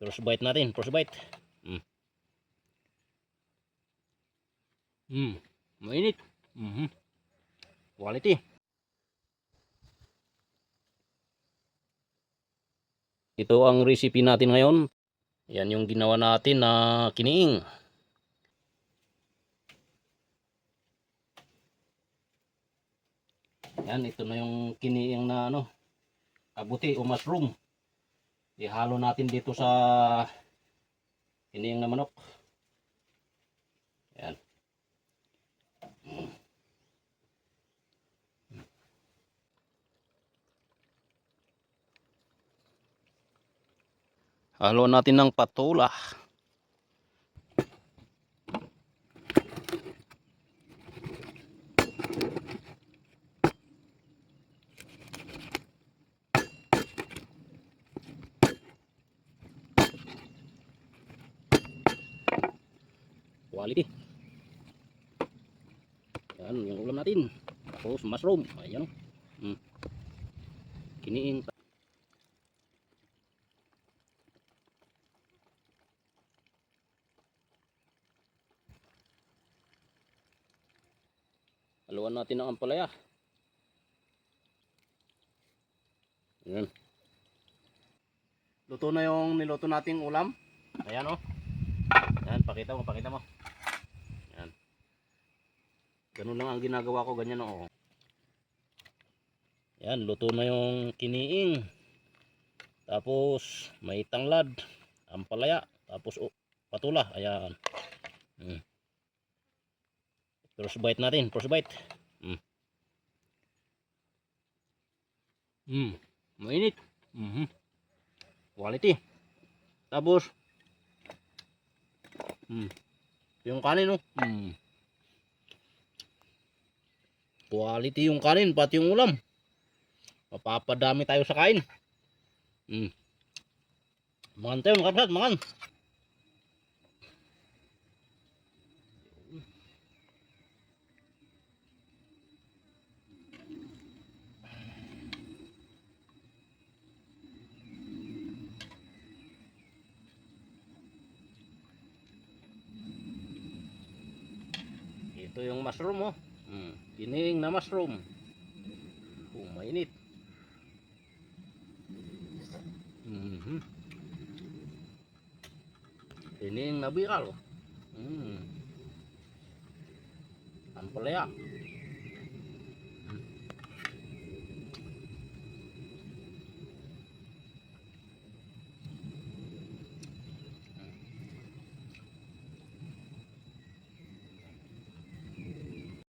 First bite natin, first bite. Mainit. Quality. Ito ang recipe natin ngayon. Yan yung ginawa natin na kiniing. Yan, ito na yung kiniing na kabuti o mushroom. Ihalo natin dito sa kiniing na manok. Yan. Halo natin ng patula. Quality. Yan yung ulam natin. Tapos mushroom. Ayan. Kiniing. Haluan natin ng ampalaya. Ayan. Luto na yung niluto nating ulam. Ayan o. Ayan, pakita mo, pakita mo. Ayan. Ganun lang ang ginagawa ko, ganyan o. Ayan, luto na yung kiniing. Tapos may tanglad, ampalaya, tapos patula. Ayan. First bite natin, first bite. Mainit. Quality. Tapos yung kanin quality yung kanin, pati yung ulam. Mapapadami tayo sa kain. Mangan tayo, mga kapsat, mangan. Ito yung mushroom Kiniing na mushroom. Mainit. Kiniing na bikal. Ampalaya.